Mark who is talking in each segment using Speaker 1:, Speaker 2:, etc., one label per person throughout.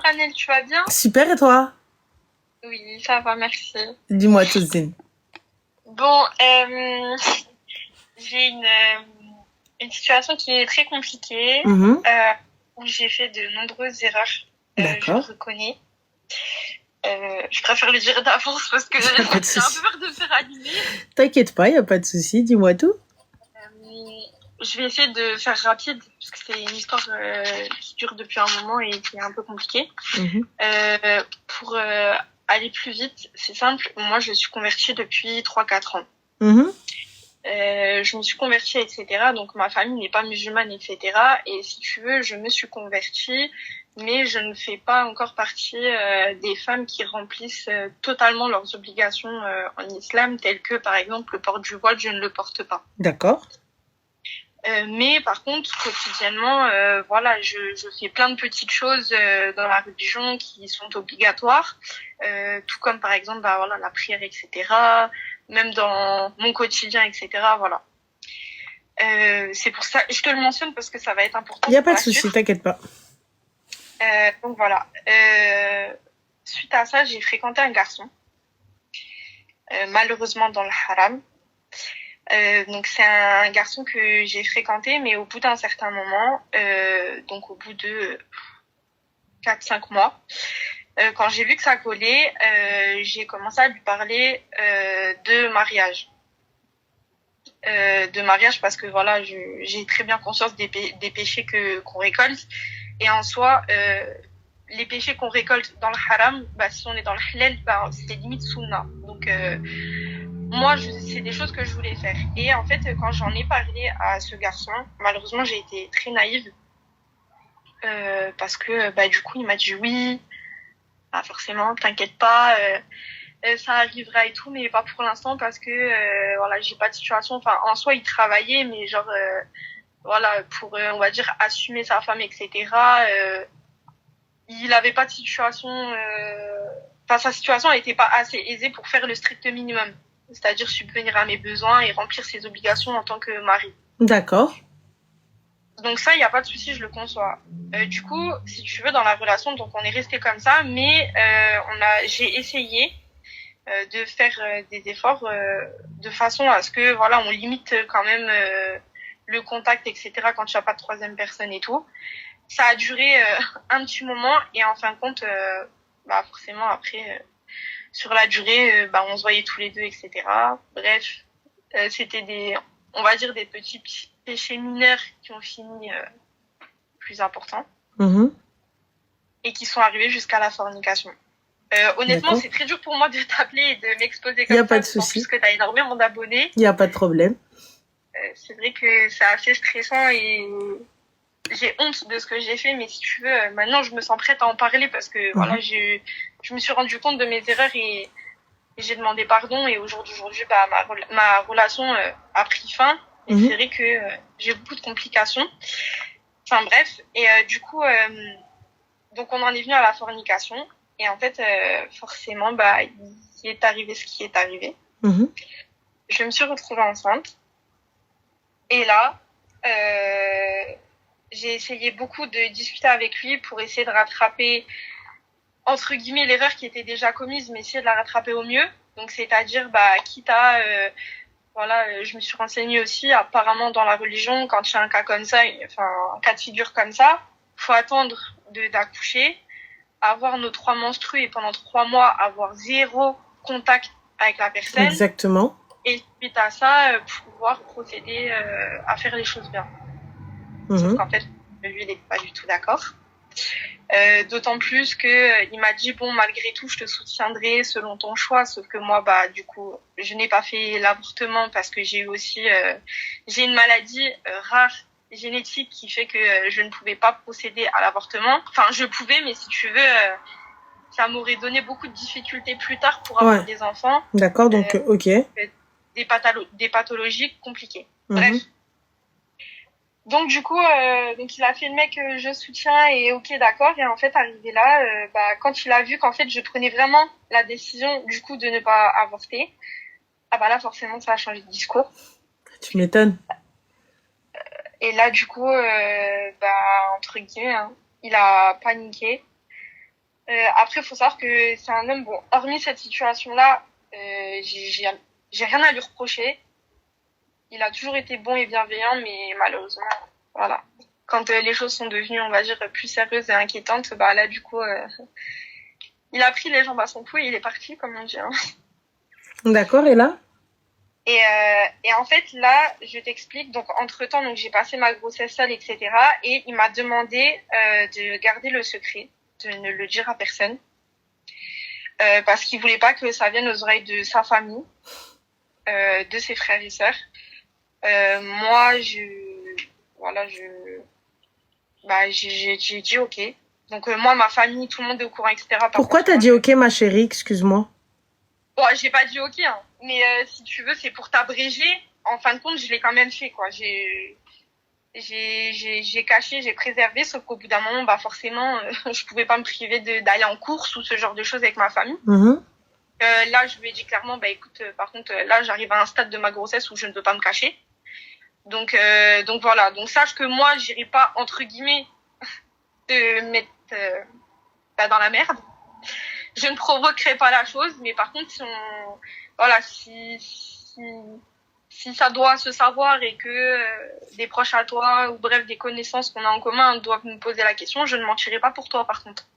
Speaker 1: Annelle, tu vas bien?
Speaker 2: Super, et toi?
Speaker 1: Oui, ça va, merci.
Speaker 2: Dis-moi tout, Zine.
Speaker 1: Bon, j'ai une situation qui est très compliquée,
Speaker 2: Mhm.
Speaker 1: où j'ai fait de nombreuses erreurs, je le
Speaker 2: D'accord.
Speaker 1: reconnais. Je préfère le dire d'avance parce que
Speaker 2: Y a pas de
Speaker 1: j'ai un peu
Speaker 2: souci.
Speaker 1: peur de me faire allumer.
Speaker 2: T'inquiète pas, y a pas de souci. Dis-moi tout.
Speaker 1: Je vais essayer de faire rapide parce que c'est une histoire qui dure depuis un moment et qui est un peu compliquée.
Speaker 2: Mhm.
Speaker 1: Pour aller plus vite, c'est simple. Moi, je suis convertie depuis 3-4 ans.
Speaker 2: Mhm.
Speaker 1: Je me suis convertie, etc. Donc, ma famille n'est pas musulmane, etc. Et si tu veux, je me suis convertie, mais je ne fais pas encore partie des femmes qui remplissent totalement leurs obligations en islam, telles que, par exemple, le port du voile, je ne le porte pas.
Speaker 2: D'accord.
Speaker 1: Mais par contre, quotidiennement, voilà, je fais plein de petites choses dans la religion qui sont obligatoires, tout comme par exemple, bah voilà, la prière, etc. Même dans mon quotidien, etc. Voilà. C'est pour ça, je te le mentionne parce que ça va être important
Speaker 2: Y a
Speaker 1: pour
Speaker 2: pas de
Speaker 1: la
Speaker 2: souci,
Speaker 1: suite.
Speaker 2: t'inquiète pas.
Speaker 1: Donc voilà. Suite à ça, j'ai fréquenté un garçon, malheureusement dans le haram. Donc c'est un garçon que j'ai fréquenté, mais au bout d'un certain moment, donc au bout de 4-5 mois, quand j'ai vu que ça collait, j'ai commencé à lui parler de mariage. De mariage parce que voilà, j'ai très bien conscience des péchés qu'on récolte. Et en soi, les péchés qu'on récolte dans le haram, bah, si on est dans le halal, bah, c'est limite sunna. Donc moi, c'est des choses que je voulais faire. Et en fait, quand j'en ai parlé à ce garçon, malheureusement, j'ai été très naïve parce que bah, du coup, il m'a dit oui, bah, forcément, t'inquiète pas, ça arrivera et tout, mais pas pour l'instant parce que voilà, j'ai pas de situation. Enfin, en soi, il travaillait, mais genre voilà, pour on va dire assumer sa femme, etc. Il avait pas de situation. Enfin, sa situation n'était pas assez aisée pour faire le strict minimum, c'est-à-dire subvenir à mes besoins et remplir ses obligations en tant que mari.
Speaker 2: D'accord.
Speaker 1: Donc ça, il n'y a pas de souci, je le conçois. Du coup, si tu veux, dans la relation, donc on est resté comme ça, mais j'ai essayé de faire des efforts de façon à ce que voilà, on limite quand même le contact, etc. quand il n'y a pas de troisième personne et tout. Ça a duré un petit moment et en fin de compte, bah forcément après sur la durée, bah on se voyait tous les deux, etc. Bref, c'était on va dire des petits péchés mineurs qui ont fini plus importants
Speaker 2: Mhm.
Speaker 1: et qui sont arrivés jusqu'à la fornication. Honnêtement,
Speaker 2: D'accord.
Speaker 1: c'est très dur pour moi de t'appeler et de m'exposer
Speaker 2: Y a
Speaker 1: comme
Speaker 2: pas
Speaker 1: ça,
Speaker 2: de
Speaker 1: d'autant plus
Speaker 2: souci.
Speaker 1: que tu as énormément d'abonnés.
Speaker 2: Y a pas de problème.
Speaker 1: C'est vrai que c'est assez stressant et j'ai honte de ce que j'ai fait, mais si tu veux, maintenant je me sens prête à en parler parce que voilà,
Speaker 2: Mhm.
Speaker 1: je me suis rendu compte de mes erreurs et j'ai demandé pardon et aujourd'hui, bah, ma relation a pris fin et
Speaker 2: Mhm.
Speaker 1: c'est vrai que j'ai beaucoup de complications. Enfin bref, et du coup, donc on en est venu à la fornication et en fait, forcément, bah, il est arrivé ce qui est arrivé.
Speaker 2: Mhm.
Speaker 1: Je me suis retrouvée enceinte et là, j'ai essayé beaucoup de discuter avec lui pour essayer de rattraper entre guillemets l'erreur qui était déjà commise, mais essayer de la rattraper au mieux. Donc c'est-à-dire, bah, quitte à voilà, je me suis renseignée aussi. Apparemment, dans la religion, quand il y a un cas comme ça, enfin un cas de figure comme ça, faut attendre d'accoucher, avoir nos 3 menstrues et pendant 3 mois avoir zéro contact avec la personne.
Speaker 2: Exactement.
Speaker 1: Et suite à ça, pouvoir procéder à faire les choses bien. Sauf
Speaker 2: Mhm.
Speaker 1: qu'en fait, lui, il n'est pas du tout d'accord. D'autant plus que il m'a dit bon, malgré tout je te soutiendrai selon ton choix, sauf que moi bah du coup je n'ai pas fait l'avortement parce que j'ai eu aussi j'ai une maladie rare génétique qui fait que je ne pouvais pas procéder à l'avortement. Enfin je pouvais, mais si tu veux ça m'aurait donné beaucoup de difficultés plus tard pour avoir
Speaker 2: Ouais.
Speaker 1: des enfants,
Speaker 2: D'accord, donc, ok.
Speaker 1: des pathologies compliquées.
Speaker 2: Mhm.
Speaker 1: Bref. Donc du coup, donc il a fait le mec je soutiens et ok d'accord, et en fait arrivé là, bah quand il a vu qu'en fait je prenais vraiment la décision du coup de ne pas avorter, ah bah là forcément ça a changé de discours.
Speaker 2: Tu m'étonnes.
Speaker 1: Et là du coup, bah entre guillemets, hein, il a paniqué. Après, il faut savoir que c'est un homme, bon, hormis cette situation-là, j'ai rien à lui reprocher. Il a toujours été bon et bienveillant, mais malheureusement, voilà. Quand les choses sont devenues, on va dire, plus sérieuses et inquiétantes, bah là, du coup, il a pris les jambes à son cou et il est parti, comme on dit. Hein.
Speaker 2: D'accord, et là?
Speaker 1: Et en fait, là, je t'explique. Donc, entre-temps, donc j'ai passé ma grossesse seule, etc. Et il m'a demandé de garder le secret, de ne le dire à personne. Parce qu'il voulait pas que ça vienne aux oreilles de sa famille, de ses frères et sœurs. Moi, j'ai dit ok. Donc moi, ma famille, tout le monde est au courant, etc.
Speaker 2: Pourquoi t'as dit ok, ma chérie? Excuse-moi.
Speaker 1: Bon, j'ai pas dit ok, hein. Mais si tu veux, c'est pour t'abréger. En fin de compte, je l'ai quand même fait, quoi. J'ai caché, j'ai préservé, sauf qu'au bout d'un moment, bah forcément, je pouvais pas me priver d'aller en course ou ce genre de choses avec ma famille. Là, je lui ai dit clairement, bah écoute, par contre, là, j'arrive à un stade de ma grossesse où je ne peux pas me cacher. Donc voilà. Donc sache que moi, j'irai pas entre guillemets te mettre dans la merde. Je ne provoquerai pas la chose, mais par contre, si ça doit se savoir et que des proches à toi ou bref des connaissances qu'on a en commun doivent nous poser la question, je ne mentirai pas pour toi par contre.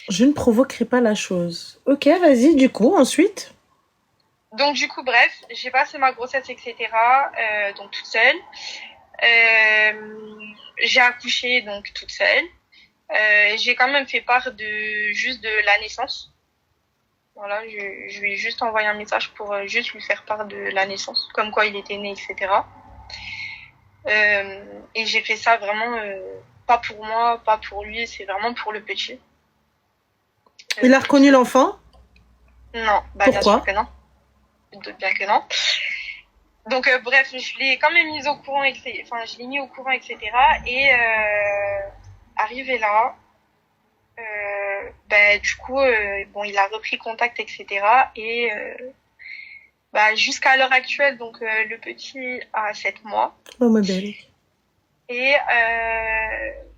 Speaker 2: Je ne provoquerai pas la chose. Ok, vas-y, du coup, ensuite.
Speaker 1: Donc du coup, bref, j'ai passé ma grossesse, etc. Donc toute seule. J'ai accouché donc toute seule. J'ai quand même fait part de la naissance. Voilà, je lui ai juste envoyé un message pour juste lui faire part de la naissance, comme quoi il était né, etc. Et j'ai fait ça vraiment pas pour moi, pas pour lui, c'est vraiment pour le petit.
Speaker 2: Il a reconnu l'enfant?
Speaker 1: Non, bah
Speaker 2: pourquoi?
Speaker 1: Bien sûr que non. Je doute bien que non. Donc bref, je l'ai quand même mis au courant, je l'ai mis au courant, etc. Et arrivé là, du coup, bon, il a repris contact, etc. Et jusqu'à l'heure actuelle, donc le petit a 7 mois.
Speaker 2: Oh ma belle.
Speaker 1: Et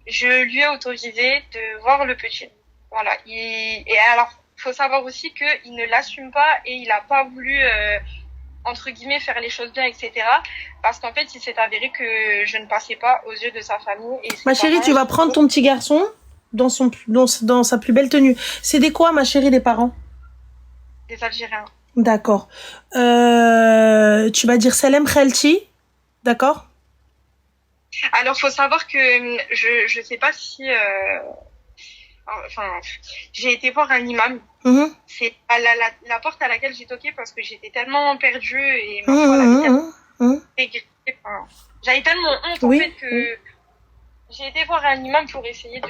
Speaker 1: je lui ai autorisé de voir le petit. Voilà. Et alors, faut savoir aussi qu'il ne l'assume pas et il n'a pas voulu entre guillemets faire les choses bien, etc. Parce qu'en fait, il s'est avéré que je ne passais pas aux yeux de sa famille. Et
Speaker 2: ma chérie, tu vas prendre ton petit garçon dans sa plus belle tenue. C'est des quoi, ma chérie, les parents?
Speaker 1: Des Algériens.
Speaker 2: D'accord. Tu vas dire Salem Khelti, d'accord?
Speaker 1: Alors, faut savoir que je sais pas si... j'ai été voir un imam. C'est à la porte à laquelle j'ai toqué parce que j'étais tellement perdue et ma foi, j'avais tellement honte en fait que j'ai été voir un imam pour essayer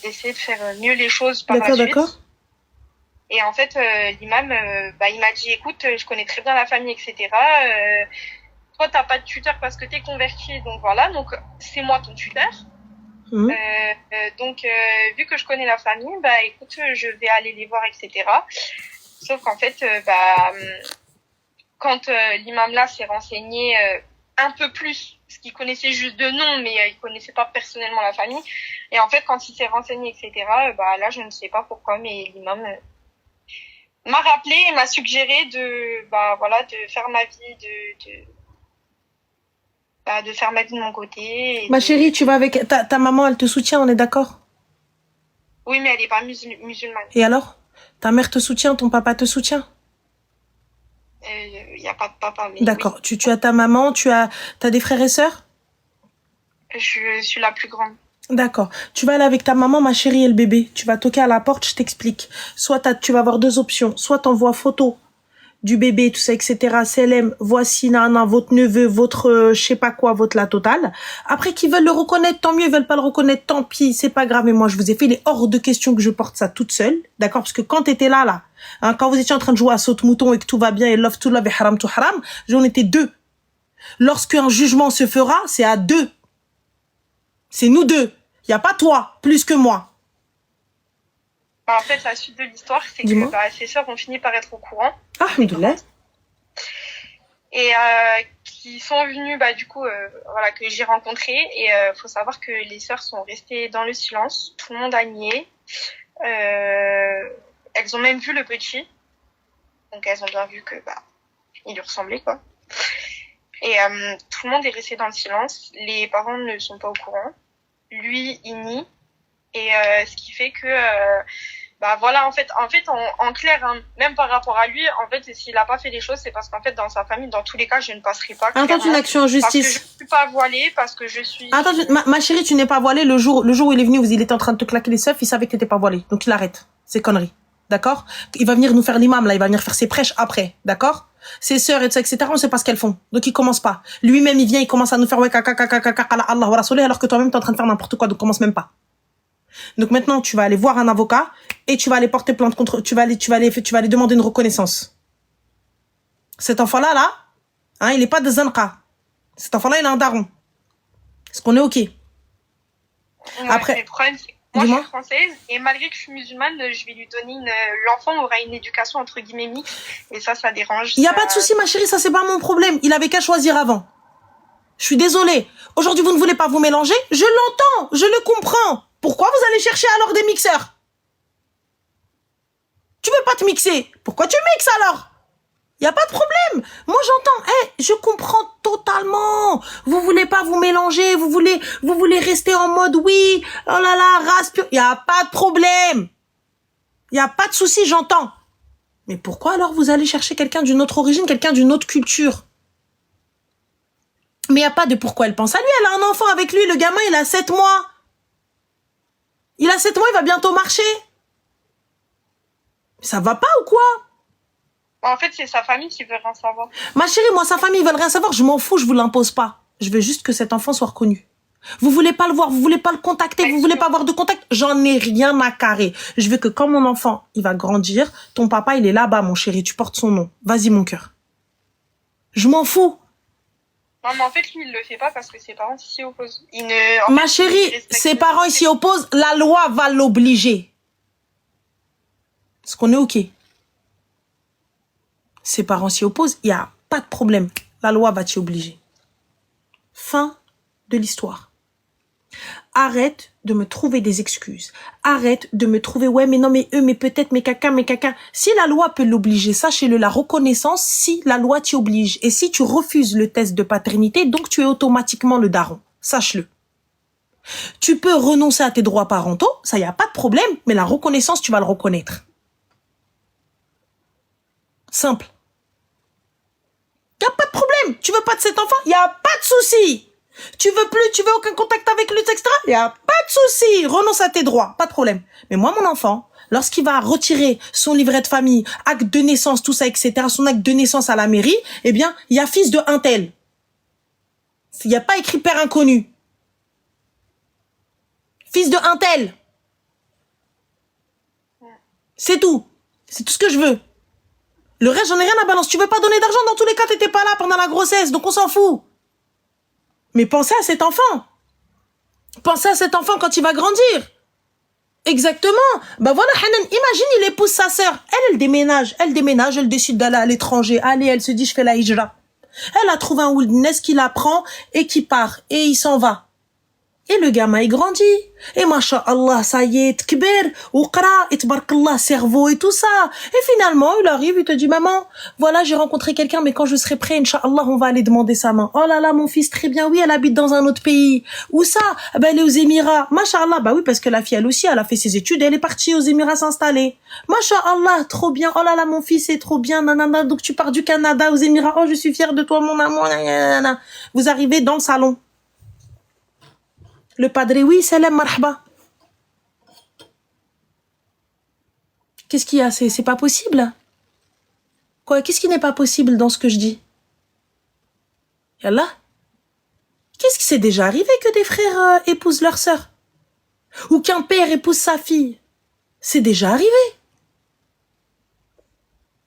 Speaker 1: d'essayer de faire mieux les choses par la suite. D'accord. Et en fait, l'imam, il m'a dit, écoute, je connais très bien la famille, etc. Toi, t'as pas de tuteur parce que t'es converti, donc voilà, donc c'est moi ton tuteur. Donc, vu que je connais la famille, écoute, je vais aller les voir, etc. Sauf qu'en fait, quand l'imam là s'est renseigné un peu plus, parce qu'il connaissait juste de nom, mais il connaissait pas personnellement la famille. Et en fait, quand il s'est renseigné, etc. Là, je ne sais pas pourquoi, mais l'imam m'a rappelé et m'a suggéré de faire ma vie, de faire ma vie de mon côté.
Speaker 2: Ma chérie, tu vas avec ta maman, elle te soutient, on est d'accord?
Speaker 1: Oui, mais elle n'est pas musulmane.
Speaker 2: Et alors? Ta mère te soutient, ton papa te soutient?
Speaker 1: Il n'y a pas de papa.
Speaker 2: D'accord. Oui. Tu as ta maman, t'as des frères et sœurs?
Speaker 1: Je suis la plus grande.
Speaker 2: D'accord. Tu vas aller avec ta maman, ma chérie, et le bébé. Tu vas toquer à la porte, je t'explique. Soit tu vas avoir deux options. Soit t'envoies photo du bébé, tout ça, etc. Selem, voici nana, votre neveu, votre je sais pas quoi, votre la totale. Après, qu'ils veulent le reconnaître, tant mieux. Ils veulent pas le reconnaître, tant pis. C'est pas grave. Mais moi, je vous ai fait, il est hors de question que je porte ça toute seule. D'accord? Parce que quand t'étais là, hein, quand vous étiez en train de jouer à saute-mouton et que tout va bien et love to love et haram to haram, j'en étais deux. Lorsqu'un jugement se fera, c'est à deux. C'est nous deux. Il y a pas toi, plus que moi.
Speaker 1: En fait, la suite de l'histoire, c'est que ses sœurs ont fini par être au courant.
Speaker 2: Ah, alhamdoulilah.
Speaker 1: et qui sont venus, bah du coup, voilà, que j'ai rencontré. Et faut savoir que les sœurs sont restées dans le silence. Tout le monde a nié. Elles ont même vu le petit, donc elles ont bien vu que bah il lui ressemblait quoi. Et tout le monde est resté dans le silence. Les parents ne sont pas au courant. Lui, il nie. Et ce qui fait que bah voilà, en fait en clair, hein, même par rapport à lui, en fait s'il a pas fait les choses, c'est parce qu'en fait dans sa famille, dans tous les cas, je ne passerai pas.
Speaker 2: Attends une action en justice.
Speaker 1: Parce que je suis pas voilée, parce que je suis.
Speaker 2: Attends, ma chérie, tu n'es pas voilée. Le jour où il est venu, il était en train de te claquer les seufs, il savait que t'étais pas voilée, donc il arrête ces conneries. D'accord? Il va venir nous faire l'imam là, il va venir faire ses prêches après, d'accord? Ses sœurs et tout ça, etc. On sait pas ce qu'elles font, donc il commence pas. Lui-même il vient, il commence à nous faire ouais Allah wa rasoulih, alors que toi-même t'es en train de faire n'importe quoi, donc commence même pas. Donc maintenant tu vas aller voir un avocat et tu vas aller porter plainte contre, tu vas aller demander une reconnaissance. Cet enfant-là, hein, il est pas de zanqa. Cet enfant-là, il a un daron. Est-ce qu'on est ok?
Speaker 1: Ouais,
Speaker 2: après,
Speaker 1: le problème, c'est que moi, je suis française et malgré que je suis musulmane, je vais lui donner l'enfant aura une éducation entre guillemets mixte et ça dérange.
Speaker 2: Il y a pas de souci, ma chérie, ça c'est pas mon problème. Il avait qu'à choisir avant. Je suis désolée. Aujourd'hui, vous ne voulez pas vous mélanger. Je l'entends, je le comprends. Pourquoi vous allez chercher alors des mixeurs? Tu veux pas te mixer? Pourquoi tu mixes alors? Il y a pas de problème. Moi, j'entends. Je comprends totalement. Vous voulez pas vous mélanger. Vous voulez rester en mode oui. Oh là là, race pure. Il y a pas de problème. Il y a pas de souci, j'entends. Mais pourquoi alors vous allez chercher quelqu'un d'une autre origine, quelqu'un d'une autre culture? Mais il y a pas de pourquoi elle pense à lui. Elle a un enfant avec lui. Le gamin, il a 7 mois. Il a 7 mois, il va bientôt marcher. Ça va pas ou quoi?
Speaker 1: En fait, c'est sa famille qui veut rien savoir.
Speaker 2: Ma chérie, moi, sa famille, ils veulent rien savoir. Je m'en fous, je vous l'impose pas. Je veux juste que cet enfant soit reconnu. Vous voulez pas le voir, vous voulez pas le contacter, vous voulez pas avoir de contact. J'en ai rien à carrer. Je veux que quand mon enfant, il va grandir, ton papa, il est là-bas, mon chéri. Tu portes son nom. Vas-y, mon cœur. Je m'en fous.
Speaker 1: Non, mais en fait, lui, il le fait pas parce que ses parents s'y opposent.
Speaker 2: Ma chérie, ses parents s'y opposent, la loi va l'obliger. Est-ce qu'on est ok? Ses parents s'y opposent, il n'y a pas de problème. La loi va t'y obliger. Fin de l'histoire. Arrête de me trouver des excuses. Arrête de me trouver, ouais, mais non, mais eux, mais peut-être, mais caca. Si la loi peut l'obliger, sachez-le, la reconnaissance, si la loi t'y oblige. Et si tu refuses le test de paternité, donc tu es automatiquement le daron. Sache-le. Tu peux renoncer à tes droits parentaux, ça, il n'y a pas de problème, mais la reconnaissance, tu vas le reconnaître. Simple. Il n'y a pas de problème. Tu veux pas de cet enfant, il n'y a pas de souci. Tu veux aucun contact avec lui, etc. Il n'y a pas de souci. Renonce à tes droits, pas de problème. Mais moi, mon enfant, lorsqu'il va retirer son livret de famille, acte de naissance, tout ça, etc., son acte de naissance à la mairie, eh bien, il y a fils de un tel. Il n'y a pas écrit père inconnu. Fils de un tel. C'est tout. C'est tout ce que je veux. Le reste, j'en ai rien à balancer. Tu veux pas donner d'argent, dans tous les cas, t'étais pas là pendant la grossesse, donc on s'en fout. Mais pensez à cet enfant. Pensez à cet enfant quand il va grandir. Exactement. Bah voilà, Hanan, imagine, il épouse sa sœur. Elle déménage, elle décide d'aller à l'étranger. Allez, elle se dit, je fais la hijra. Elle a trouvé un wilderness qui la prend et qui part. Et il s'en va. Et le gamin, il grandit. Et masha'Allah, ça y est, tkbir, ouqra, et tbarkallah, cerveau et tout ça. Et finalement, il arrive, il te dit, maman, voilà, j'ai rencontré quelqu'un, mais quand je serai prêt, incha'Allah, on va aller demander sa main. Oh là là, mon fils, très bien, oui, elle habite dans un autre pays. Où ça? Ben, elle est aux Émirats. Masha'Allah, bah oui, parce que la fille, elle aussi, elle a fait ses études, et elle est partie aux Émirats s'installer. Masha'Allah, trop bien. Oh là là, mon fils, c'est trop bien, nanana. Donc tu pars du Canada aux Émirats. Oh, je suis fière de toi, mon amour, nanana. Vous arrivez dans le salon. Le padre, oui, salam, marhaba. Qu'est-ce qu'il y a? C'est pas possible. Quoi? Qu'est-ce qui n'est pas possible dans ce que je dis? Yallah. Qu'est-ce qui s'est déjà arrivé que des frères épousent leur sœur? Ou qu'un père épouse sa fille? C'est déjà arrivé.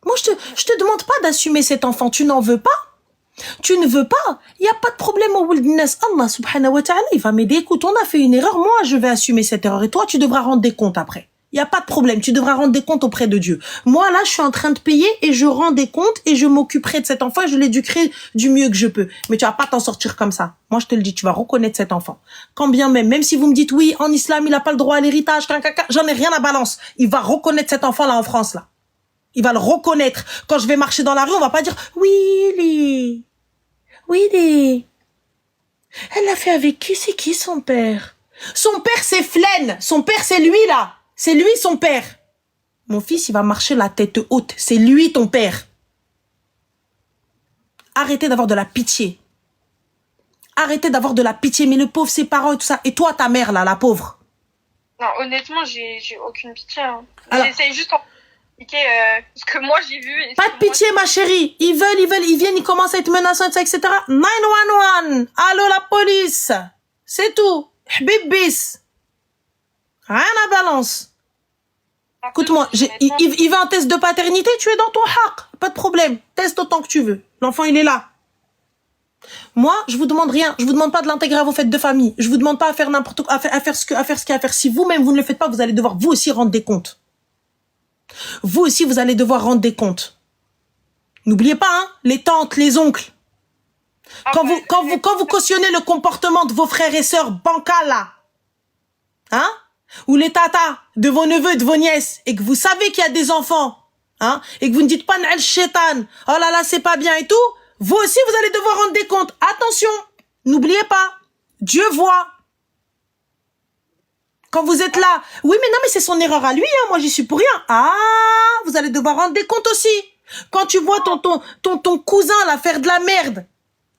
Speaker 2: Moi, je te demande pas d'assumer cet enfant. Tu n'en veux pas? Tu ne veux pas? Il n'y a pas de problème au wilderness. Allah subhanahu wa ta'ala, il va m'aider. Écoute, on a fait une erreur. Moi, je vais assumer cette erreur. Et toi, tu devras rendre des comptes après. Il n'y a pas de problème. Tu devras rendre des comptes auprès de Dieu. Moi, là, je suis en train de payer et je rends des comptes et je m'occuperai de cet enfant et je l'éduquerai du mieux que je peux. Mais tu vas pas t'en sortir comme ça. Moi, je te le dis, tu vas reconnaître cet enfant. Quand bien même si vous me dites, oui, en islam, il n'a pas le droit à l'héritage, j'en ai rien à balance. Il va reconnaître cet enfant-là en France, là. Il va le reconnaître. Quand je vais marcher dans la rue, on va pas dire, Willy, elle l'a fait avec qui? C'est qui son père? Son père, c'est Flaine. Son père, c'est lui, là. C'est lui, son père. Mon fils, il va marcher la tête haute. C'est lui, ton père. Arrêtez d'avoir de la pitié. Arrêtez d'avoir de la pitié. Mais le pauvre, ses parents et tout ça. Et toi, ta mère, là, la pauvre.
Speaker 1: Non, honnêtement, j'ai aucune pitié. Hein.
Speaker 2: Alors,
Speaker 1: j'essaye juste d'expliquer ce que moi j'ai vu. Et
Speaker 2: pas de pitié, ma chérie. Ils viennent, ils commencent à être menaçants, etc. 911. Allô, la police. C'est tout. Hbibis. Rien à balance. Écoute-moi, il veut un test de paternité, tu es dans ton haq. Pas de problème. Teste autant que tu veux. L'enfant, il est là. Moi, je vous demande rien. Je vous demande pas de l'intégrer à vos fêtes de famille. Je vous demande pas à faire n'importe quoi, à faire ce qu'il y a à faire. Si vous-même, vous ne le faites pas, vous allez devoir, vous aussi, rendre des comptes. Vous aussi, vous allez devoir rendre des comptes. N'oubliez pas, hein, les tantes, les oncles. Quand vous cautionnez le comportement de vos frères et sœurs bancals, là, hein, ou les tatas de vos neveux, de vos nièces, et que vous savez qu'il y a des enfants, hein, et que vous ne dites pas Na'al Shaitan, oh là là, c'est pas bien et tout, vous aussi, vous allez devoir rendre des comptes. Attention, n'oubliez pas, Dieu voit. Quand vous êtes là, oui, mais non, mais c'est son erreur à lui, hein, moi j'y suis pour rien. Ah, vous allez devoir rendre des comptes aussi. Quand tu vois ton cousin là faire de la merde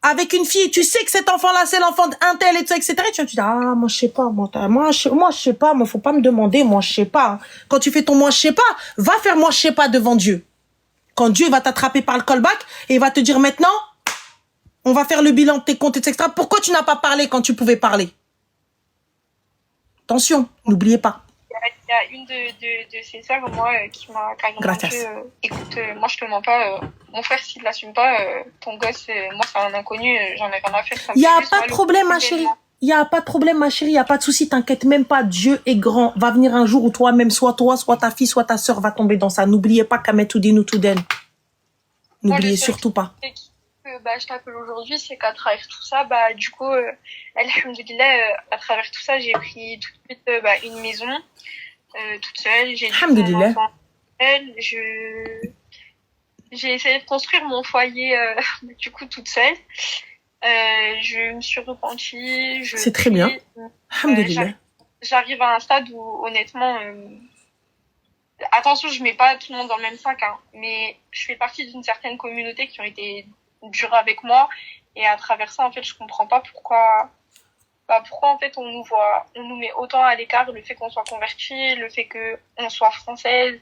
Speaker 2: avec une fille, tu sais que cet enfant-là, c'est l'enfant d'un tel et tout ça, etc. Tu dis, ah, moi, je sais pas, moi, je sais pas, moi, faut pas me demander, moi, je sais pas. Quand tu fais ton moi, je sais pas, va faire moi, je sais pas devant Dieu. Quand Dieu va t'attraper par le callback et il va te dire maintenant, on va faire le bilan de tes comptes, etc. Pourquoi tu n'as pas parlé quand tu pouvais parler? Attention, n'oubliez pas.
Speaker 1: Il y a une de ses sœurs, moi, qui m'a carrément dit, écoute, moi je te mens pas, mon frère s'il l'assume pas, ton gosse, moi c'est un inconnu, j'en ai rien à faire.
Speaker 2: Il y a pas de problème, ma chérie. Il y a pas de problème, ma chérie. Il y a pas de souci. T'inquiète même pas. Dieu est grand. Va venir un jour où toi-même, soit toi, soit ta fille, soit ta sœur va tomber dans ça. N'oubliez pas qu'Amethoudine ou Touden. N'oubliez surtout pas.
Speaker 1: Je t'appelle aujourd'hui, c'est qu'à travers tout ça, du coup, alhamdoulilah, à travers tout ça, j'ai pris tout de suite une maison toute seule. J'ai
Speaker 2: alhamdoulilah.
Speaker 1: J'ai essayé de construire mon foyer du coup toute seule. Je me suis repentie.
Speaker 2: C'est très bien. Alhamdoulilah.
Speaker 1: J'arrive à un stade où honnêtement, attention, je mets pas tout le monde dans le même sac, hein, mais je fais partie d'une certaine communauté qui ont été dures avec moi, et à travers ça, en fait, je comprends pas pourquoi en fait on nous met autant à l'écart, le fait qu'on soit converti, le fait que on soit française,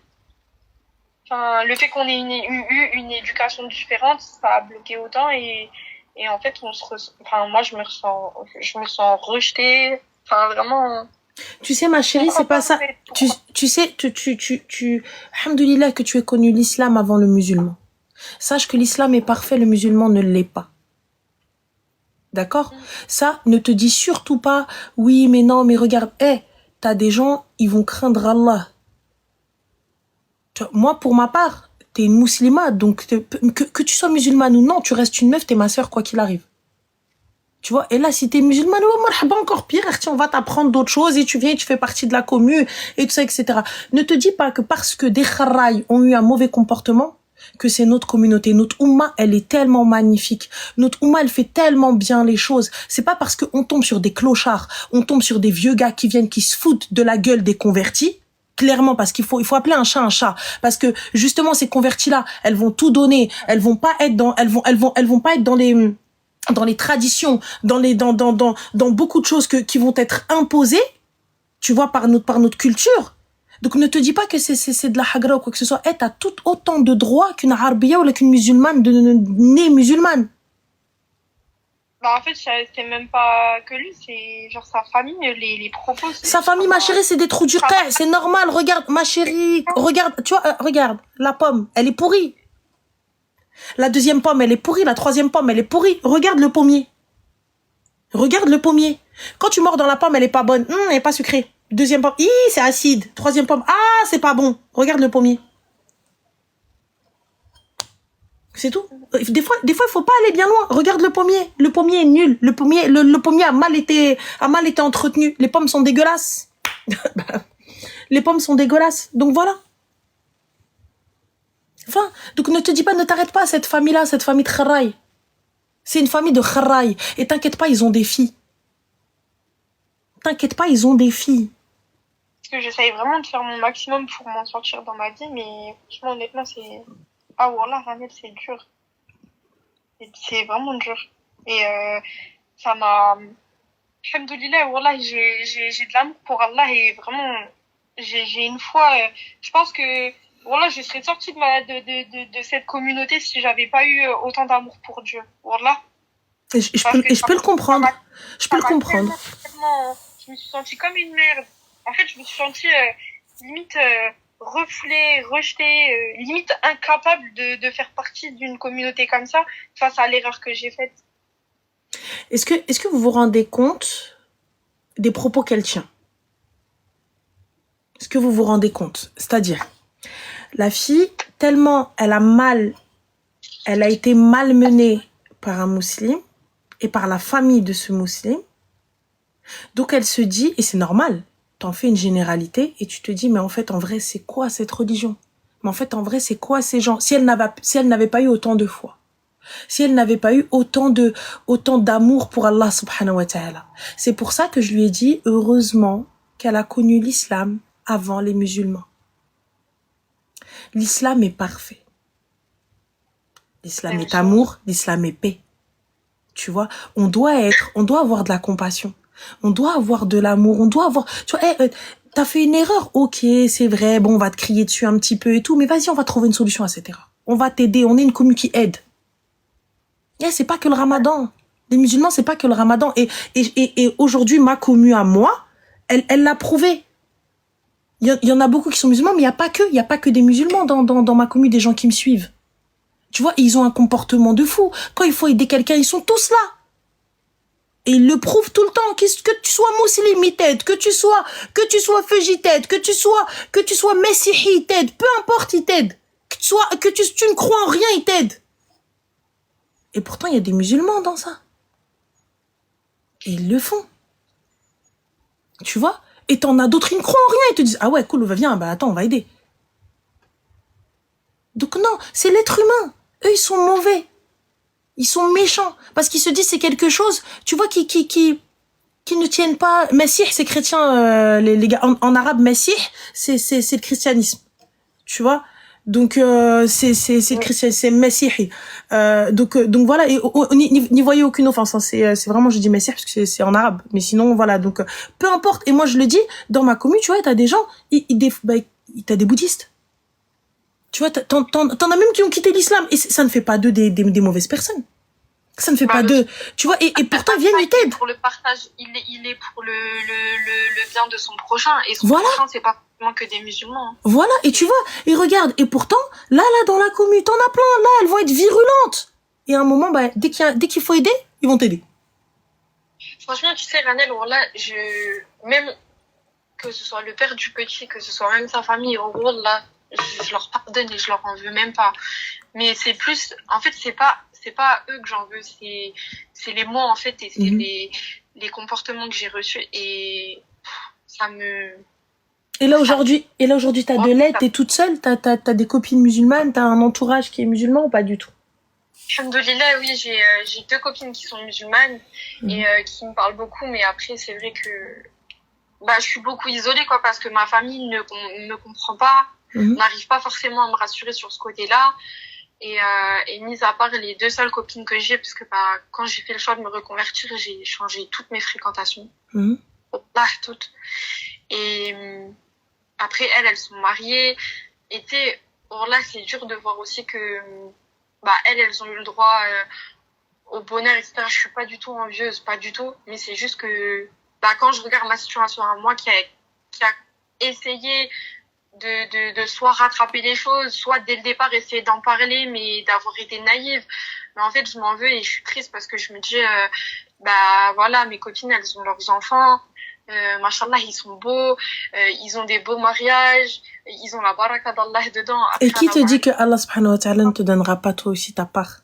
Speaker 1: enfin le fait qu'on ait eu une éducation différente, ça a bloqué autant, et en fait moi je me sens rejetée, enfin vraiment.
Speaker 2: Tu sais, ma chérie, c'est pas ça. Tu sais, alhamdoulilah que tu aies connu l'islam avant le musulman. Sache que l'islam est parfait, le musulman ne l'est pas. D'accord? Ça, ne te dis surtout pas, oui, mais non, mais regarde, t'as des gens, ils vont craindre Allah. Moi, pour ma part, t'es une musulmane, donc que tu sois musulmane ou non, tu restes une meuf, t'es ma sœur, quoi qu'il arrive. Tu vois, et là, si t'es musulmane, encore pire, on va t'apprendre d'autres choses, et tu viens, tu fais partie de la commune, et tout ça, etc. Ne te dis pas que parce que des kharraïs ont eu un mauvais comportement, que c'est notre communauté. Notre Oumma, elle est tellement magnifique. Notre Oumma, elle fait tellement bien les choses. C'est pas parce qu'on tombe sur des clochards, on tombe sur des vieux gars qui viennent, qui se foutent de la gueule des convertis. Clairement, parce il faut appeler un chat. Parce que, justement, ces convertis-là, elles vont tout donner. Elles vont pas être dans les traditions, dans beaucoup de choses qui vont être imposées, tu vois, par notre culture. Donc ne te dis pas que c'est de la hagra ou quoi que ce soit. T'as tout autant de droits qu'une arabiya ou qu'une musulmane née musulmane.
Speaker 1: En fait, c'est même pas que lui, c'est genre sa famille, les propos.
Speaker 2: Sa famille, ma chérie, c'est des trous du cœur, c'est normal. Regarde, ma chérie, regarde, tu vois, regarde, la pomme, elle est pourrie. La deuxième pomme, elle est pourrie. La troisième pomme, elle est pourrie. Regarde le pommier. Regarde le pommier. Quand tu mords dans la pomme, elle est pas bonne. Elle est pas sucrée. Deuxième pomme, c'est acide. Troisième pomme, c'est pas bon. Regarde le pommier. C'est tout. Des fois, il faut pas aller bien loin. Regarde le pommier. Le pommier est nul. Le pommier a mal été entretenu. Les pommes sont dégueulasses. Les pommes sont dégueulasses. Donc voilà. Enfin, donc ne te dis pas, ne t'arrête pas à cette famille-là, cette famille de Kharraï. C'est une famille de Kharraï. Et t'inquiète pas, ils ont des filles. T'inquiète pas, ils ont des filles.
Speaker 1: Parce que j'essaye vraiment de faire mon maximum pour m'en sortir dans ma vie, mais franchement, honnêtement, c'est... Ah wallah, Ranel, c'est dur. C'est vraiment dur. Et ça m'a... Alhamdoulilah, wallah, j'ai de l'amour pour Allah et vraiment, j'ai une foi... je pense que, wallah, je serais sortie de cette communauté si j'avais pas eu autant d'amour pour Dieu. Wallah.
Speaker 2: Et je peux le comprendre. Je peux le comprendre.
Speaker 1: Je me suis sentie comme une merde. En fait, je me suis sentie limite... refoulée, rejetée, limite incapable de faire partie d'une communauté comme ça face à l'erreur que j'ai faite.
Speaker 2: Est-ce que vous vous rendez compte des propos qu'elle tient? Est-ce que vous vous rendez compte? C'est-à-dire, la fille, tellement elle a été malmenée par un musulman et par la famille de ce musulman, donc elle se dit, et c'est normal, t'en fais une généralité et tu te dis, mais en fait, en vrai, c'est quoi cette religion? Mais en fait, en vrai, c'est quoi ces gens? Si elle n'avait pas eu autant de foi, si elle n'avait pas eu autant d'amour pour Allah subhanahu wa ta'ala. C'est pour ça que je lui ai dit, heureusement qu'elle a connu l'islam avant les musulmans. L'islam est parfait. L'islam est amour, l'islam est paix. Tu vois, on doit avoir de la compassion. On doit avoir de l'amour, on doit avoir... Tu vois, t'as fait une erreur, ok, c'est vrai, bon, on va te crier dessus un petit peu et tout, mais vas-y, on va trouver une solution à cette erreur. On va t'aider, on est une commune qui aide. C'est pas que le ramadan. Les musulmans, c'est pas que le ramadan. Et aujourd'hui, ma commu à moi, elle l'a prouvé. Il y en a beaucoup qui sont musulmans, mais il y a pas que des musulmans dans ma commu, des gens qui me suivent. Tu vois, ils ont un comportement de fou. Quand il faut aider quelqu'un, ils sont tous là. Et ils le prouvent tout le temps. Que tu sois musulman, ils t'aident. Que tu sois feuji, ils t'aident. Que tu sois messihi, ils t'aident. Peu importe, ils t'aident. Que tu ne crois en rien, ils t'aident. Et pourtant, il y a des musulmans dans ça. Et ils le font. Tu vois? Et t'en as d'autres, ils ne croient en rien. Ils te disent, ah ouais, cool, viens, attends, on va aider. Donc non, c'est l'être humain. Eux, ils sont mauvais. Ils sont méchants. Parce qu'ils se disent, c'est quelque chose, tu vois, qui ne tiennent pas... Messih, c'est chrétien, les gars. En arabe, Messih, c'est le christianisme. Tu vois? Donc c'est le christianisme, c'est Messihi. Donc voilà, et n'y voyez aucune offense, hein. C'est vraiment, je dis Messih parce que c'est en arabe, mais sinon voilà, donc peu importe. Et moi je le dis, dans ma commune, tu vois, t'as des gens, t'as des bouddhistes, tu vois, t'en as même qui ont quitté l'islam, et ça ne fait pas d'eux des mauvaises personnes. Ça ne fait pas d'eux, tu vois, et pourtant viennent, ils t'aident.
Speaker 1: Pour le partage, il est pour le bien de son prochain, et son prochain, c'est pas que des musulmans.
Speaker 2: Voilà, et tu vois, et regarde, et pourtant, là, dans la commune, t'en as plein, là, elles vont être virulentes. Et à un moment, dès qu'il faut aider, ils vont t'aider.
Speaker 1: Franchement, tu sais, Ranel, là, même que ce soit le père du petit, que ce soit même sa famille, là, je leur pardonne et je leur en veux même pas. Mais c'est plus, en fait, c'est pas eux que j'en veux, c'est les mots, en fait, et c'est les comportements que j'ai reçus, et ça me...
Speaker 2: Et là aujourd'hui, t'as de l'aide, t'es toute seule, t'as des copines musulmanes, t'as un entourage qui est musulman ou pas du tout?
Speaker 1: Alhamdoulilah, oui, j'ai 2 copines qui sont musulmanes et qui me parlent beaucoup, mais après c'est vrai que je suis beaucoup isolée, quoi, parce que ma famille ne me comprend pas, n'arrive pas forcément à me rassurer sur ce côté-là. Et mis à part les 2 seules copines que j'ai, parce que quand j'ai fait le choix de me reconvertir, j'ai changé toutes mes fréquentations, là, toutes. Et après, elles sont mariées. Et là, c'est dur de voir aussi que elles ont eu le droit au bonheur, etc. Je suis pas du tout envieuse, pas du tout. Mais c'est juste que quand je regarde ma situation à moi, qui a essayé de soit rattraper les choses, soit dès le départ essayer d'en parler, mais d'avoir été naïve. Mais en fait, je m'en veux et je suis triste parce que je me dis, voilà, mes copines, elles ont leurs enfants. Machallah, ils sont beaux, ils ont des beaux mariages, ils ont la baraka d'Allah dedans.
Speaker 2: Et
Speaker 1: Après
Speaker 2: qui
Speaker 1: en
Speaker 2: te
Speaker 1: avoir
Speaker 2: dit que Allah subhanahu wa ta'ala ne te donnera pas toi aussi ta part?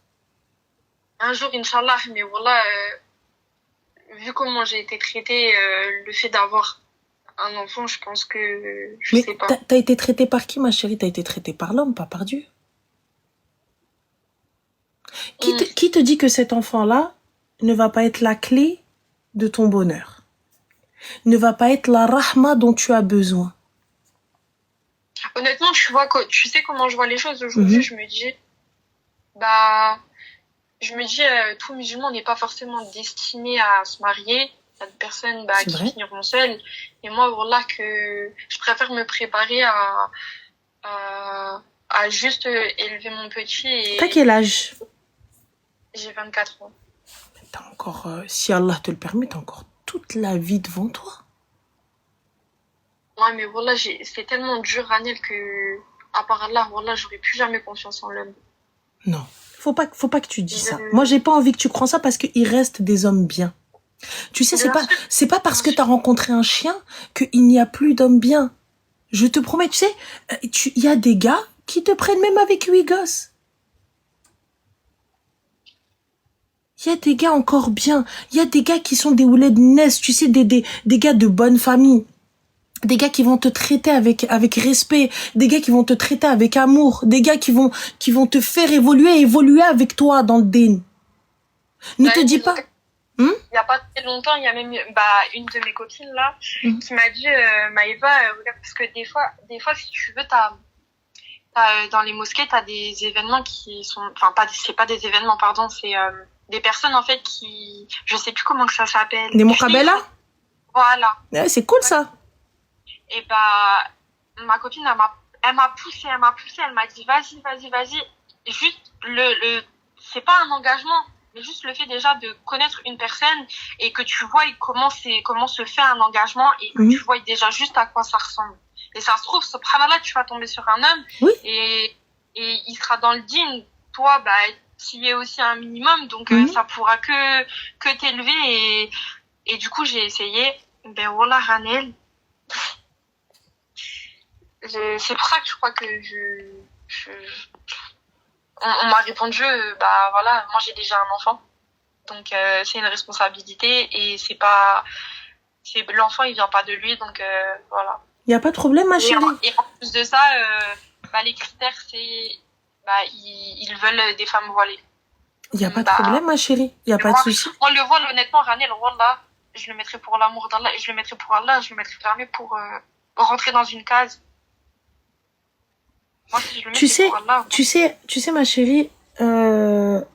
Speaker 1: un jour, Inch'Allah, mais voilà, vu comment j'ai été traitée, le fait d'avoir un enfant, je pense que, je
Speaker 2: Mais
Speaker 1: sais pas.
Speaker 2: t'as été traitée par qui, ma chérie? T'as été traitée par l'homme, pas par Dieu. Qui te dit que cet enfant-là ne va pas être la clé de ton bonheur? Ne va pas être la rahma dont tu as besoin?
Speaker 1: Honnêtement, tu sais comment je vois les choses aujourd'hui, je me dis, bah, tout musulman n'est pas forcément destiné à se marier. Il y a des personnes qui finiront seules. Et moi, voilà que je préfère me préparer à juste élever mon petit. Et
Speaker 2: t'as quel âge?
Speaker 1: J'ai 24 ans.
Speaker 2: T'as encore, si Allah te le permet, t'as encore toute la vie devant toi.
Speaker 1: Ouais, mais voilà, c'est tellement dur, Ranel, que, à part Allah, voilà, j'aurais plus jamais confiance en l'homme.
Speaker 2: Non. Faut pas que tu dis ça. Moi, j'ai pas envie que tu crois ça parce qu'il reste des hommes bien. Tu sais, c'est pas parce que t'as rencontré un chien qu'il n'y a plus d'hommes bien. Je te promets, tu sais, il y a des gars qui te prennent même avec 8 gosses. Il y a des gars encore bien. Il y a des gars qui sont des ouleds de Ness, tu sais, des gars de bonne famille. Des gars qui vont te traiter avec respect, des gars qui vont te traiter avec amour, des gars qui vont te faire évoluer avec toi dans le din. Ne te dis pas.
Speaker 1: Il y a pas très longtemps, il y a même une de mes copines là qui m'a dit Maëva, regarde, parce que des fois si tu veux t'as dans les mosquées t'as des événements qui sont, enfin pas, c'est pas des événements, pardon, c'est des personnes en fait qui, je sais plus comment que ça s'appelle,
Speaker 2: des muqabala.
Speaker 1: Voilà.
Speaker 2: Ouais, c'est cool ça.
Speaker 1: Et ma copine elle m'a poussée, elle m'a dit vas-y, juste c'est pas un engagement, mais juste le fait déjà de connaître une personne et que tu vois comment se fait un engagement et que tu vois déjà juste à quoi ça ressemble. Et ça se trouve, subhanallah, tu vas tomber sur un homme et il sera dans le din. Toi, tu y es aussi un minimum, donc ça pourra que t'élever et du coup j'ai essayé. Ben voilà, Ranel. C'est pour ça que je crois que on m'a répondu voilà, moi j'ai déjà un enfant, donc c'est une responsabilité et l'enfant il vient pas de lui, donc voilà.
Speaker 2: Il y a pas de problème, ma chérie.
Speaker 1: Et en plus de ça, les critères c'est ils veulent des femmes voilées.
Speaker 2: Il y a pas de problème, ma chérie. Il y a pas de souci.
Speaker 1: Moi le voile, honnêtement, Ranel, wallah, je le mettrai pour l'amour d'Allah et je le mettrai pour Allah, je le mettrai jamais pour rentrer dans une case. Moi, si je le mets,
Speaker 2: tu sais, ma chérie, quand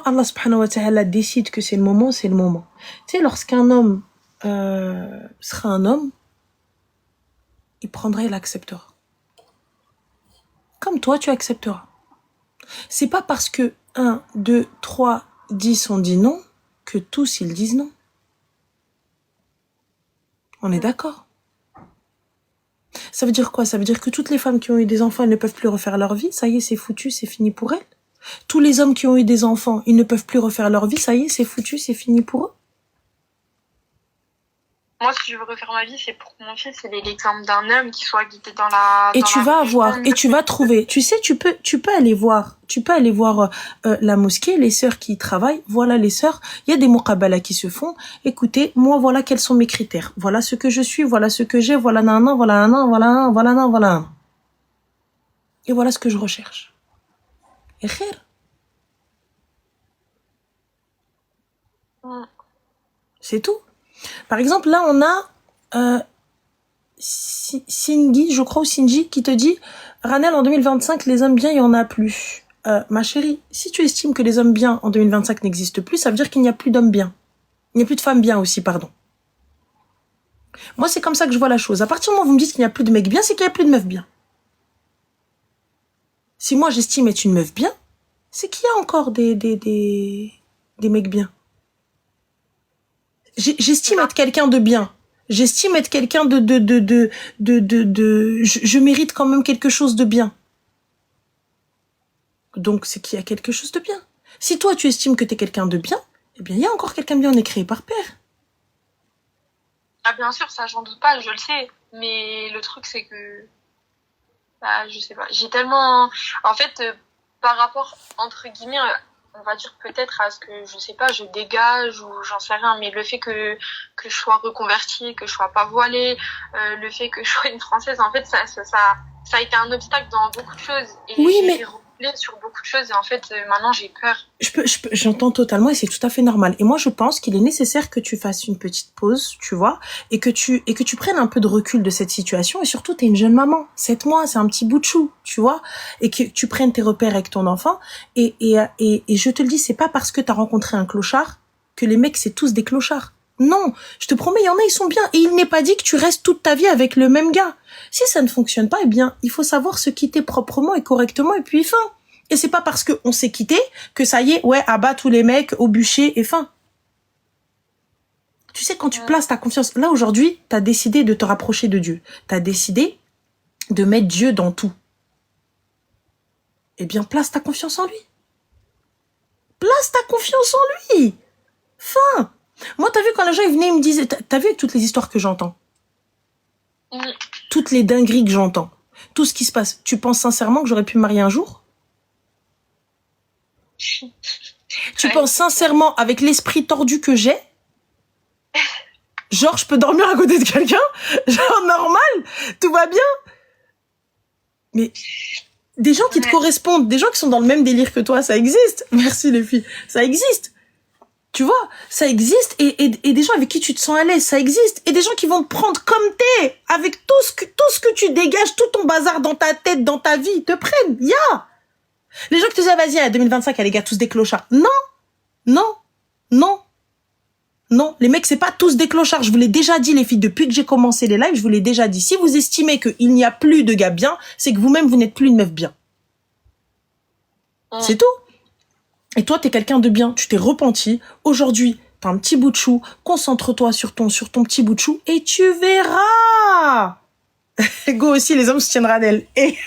Speaker 2: Allah subhanahu wa ta'ala décide que c'est le moment, c'est le moment. Tu sais, lorsqu'un homme sera un homme, il prendra et l'acceptera. Comme toi, tu accepteras. C'est pas parce que 1, 2, 3, 10 ont dit non que tous ils disent non. On est d'accord? Ça veut dire quoi? Ça veut dire que toutes les femmes qui ont eu des enfants, elles ne peuvent plus refaire leur vie. Ça y est, c'est foutu, c'est fini pour elles. Tous les hommes qui ont eu des enfants, ils ne peuvent plus refaire leur vie. Ça y est, c'est foutu, c'est fini pour eux.
Speaker 1: Moi, si je veux refaire ma vie, c'est pour mon fils. C'est l'exemple d'un homme qui soit guidé dans la...
Speaker 2: Et tu vas avoir, et tu vas trouver. Tu sais, tu peux aller voir. Tu peux aller voir la mosquée, les sœurs qui y travaillent. Voilà les sœurs. Il y a des muqabala qui se font. Écoutez, moi, voilà quels sont mes critères. Voilà ce que je suis, voilà ce que j'ai, voilà nan, voilà nan, voilà nan, voilà nan, voilà nan. Et voilà ce que je recherche. Et khair. C'est tout. Par exemple, là, on a Singi, je crois, ou Sinji, qui te dit « Ranel, en 2025, les hommes bien, il n'y en a plus. » Ma chérie, si tu estimes que les hommes bien en 2025 n'existent plus, ça veut dire qu'il n'y a plus d'hommes bien. Il n'y a plus de femmes bien aussi, pardon. Moi, c'est comme ça que je vois la chose. À partir du moment où vous me dites qu'il n'y a plus de mecs bien, c'est qu'il n'y a plus de meufs bien. Si moi, j'estime être une meuf bien, c'est qu'il y a encore des mecs bien. J'estime être quelqu'un de bien. J'estime être quelqu'un je mérite quand même quelque chose de bien. Donc, c'est qu'il y a quelque chose de bien. Si toi, tu estimes que t'es quelqu'un de bien, eh bien, il y a encore quelqu'un de bien, on est créé par pair.
Speaker 1: Ah, bien sûr, ça, j'en doute pas, je le sais. Mais le truc, c'est que, bah, je sais pas. J'ai tellement, en fait, par rapport, entre guillemets, on va dire peut-être à ce que, je sais pas, je dégage ou j'en sais rien, mais le fait que je sois reconvertie, que je sois pas voilée, le fait que je sois une Française, en fait, ça a été un obstacle dans beaucoup de choses. Et
Speaker 2: Oui,
Speaker 1: j'ai
Speaker 2: mais
Speaker 1: été refoulée sur beaucoup de choses et en fait, maintenant, j'ai peur.
Speaker 2: j'entends totalement et c'est tout à fait normal. Et moi, je pense qu'il est nécessaire que tu fasses une petite pause, tu vois, et que tu prennes un peu de recul de cette situation. Et surtout, t'es une jeune maman. 7 mois, c'est un petit bout de chou, tu vois, et que tu prennes tes repères avec ton enfant. Et je te le dis, c'est pas parce que t'as rencontré un clochard que les mecs, c'est tous des clochards. Non, je te promets, il y en a, ils sont bien. Et il n'est pas dit que tu restes toute ta vie avec le même gars. Si ça ne fonctionne pas, eh bien, il faut savoir se quitter proprement et correctement et puis fin. Et c'est pas parce qu'on s'est quitté que ça y est, ouais, abat tous les mecs au bûcher et fin. Tu sais, quand tu places ta confiance, là aujourd'hui, t'as décidé de te rapprocher de Dieu. T'as décidé de mettre Dieu dans tout. Eh bien, place ta confiance en lui. Place ta confiance en lui. Fin. Moi, t'as vu quand les gens ils venaient, ils me disaient, t'as vu toutes les histoires que j'entends, toutes les dingueries que j'entends, tout ce qui se passe. Tu penses sincèrement que j'aurais pu me marier un jour? Tu penses sincèrement, avec l'esprit tordu que j'ai, genre je peux dormir à côté de quelqu'un, genre normal, tout va bien? Mais des gens qui te correspondent, des gens qui sont dans le même délire que toi, ça existe. Merci les filles, ça existe. Tu vois, ça existe et des gens avec qui tu te sens à l'aise, ça existe. Et des gens qui vont te prendre comme t'es, avec tout ce que tu dégages, tout ton bazar dans ta tête, dans ta vie, te prennent. Les gens qui te disent, ah, vas-y, à 2025, les gars, tous des clochards. Non, non, non, non. Les mecs, c'est pas tous des clochards. Je vous l'ai déjà dit, les filles, depuis que j'ai commencé les lives, je vous l'ai déjà dit. Si vous estimez qu'il n'y a plus de gars bien, c'est que vous-même, vous n'êtes plus une meuf bien. C'est tout. Et toi, t'es quelqu'un de bien, tu t'es repenti. Aujourd'hui, t'as un petit bout de chou. Concentre-toi sur ton petit bout de chou et tu verras. Go aussi, les hommes se tiendront d'elle. Et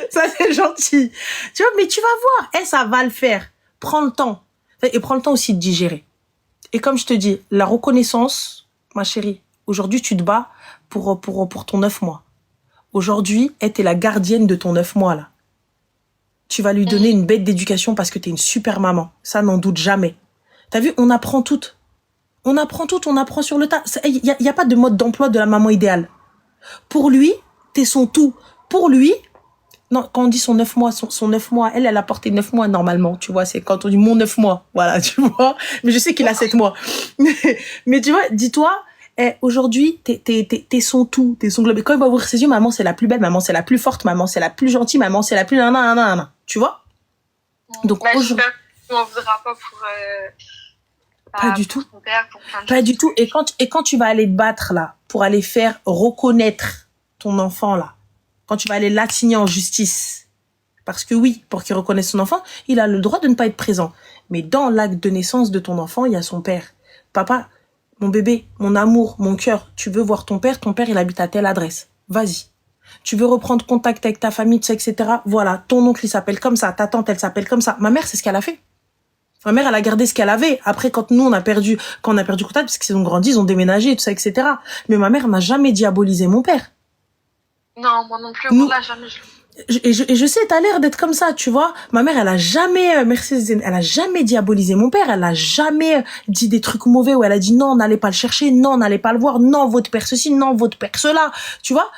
Speaker 2: ça, c'est gentil. Tu vois, mais tu vas voir. Ça va le faire. Prends le temps. Et prends le temps aussi de digérer. Et comme je te dis, la reconnaissance, ma chérie, aujourd'hui, tu te bats pour ton 9 mois. Aujourd'hui, t'es la gardienne de ton 9 mois, là. Tu vas lui donner une bête d'éducation parce que t'es une super maman. Ça, n'en doute jamais. T'as vu, on apprend tout. On apprend sur le tas. Il y a pas de mode d'emploi de la maman idéale. Pour lui, t'es son tout. Pour lui, non, quand on dit son 9 mois, son 9 mois, elle a porté 9 mois normalement, tu vois, c'est quand on dit mon 9 mois, voilà, tu vois. Mais je sais qu'il a 7 mois. Mais tu vois, dis-toi, aujourd'hui, t'es son tout, t'es son globe. Et quand il va ouvrir ses yeux, maman, c'est la plus belle, maman, c'est la plus forte, maman, c'est la plus gentille, maman, c'est la plus tu vois? Donc,
Speaker 1: j'espère qu'on ne voudra pas pour,
Speaker 2: pas du tout.
Speaker 1: Ton père, pour plein de
Speaker 2: pas
Speaker 1: choses.
Speaker 2: du tout. Et quand tu vas aller te battre, là, pour aller faire reconnaître ton enfant, là, quand tu vas aller l'assigner en justice, parce que oui, pour qu'il reconnaisse son enfant, il a le droit de ne pas être présent. Mais dans l'acte de naissance de ton enfant, il y a son père. Papa, mon bébé, mon amour, mon cœur, tu veux voir ton père, il habite à telle adresse. Vas-y. Tu veux reprendre contact avec ta famille, tout ça, etc. Voilà, ton oncle, il s'appelle comme ça, ta tante, elle s'appelle comme ça. Ma mère, c'est ce qu'elle a fait. Ma mère, elle a gardé ce qu'elle avait. Après, quand on a perdu contact, parce qu'ils ont grandi, ils ont déménagé, tout ça, etc. Mais ma mère n'a jamais diabolisé mon père.
Speaker 1: Non, moi non plus, moi là, jamais.
Speaker 2: Et je sais, t'as l'air d'être comme ça, tu vois. Ma mère, elle a jamais, merci Zen, elle a jamais diabolisé mon père, elle a jamais dit des trucs mauvais où elle a dit non, n'allez pas le chercher, non, n'allez pas le voir, non, votre père ceci, non, votre père cela, tu vois.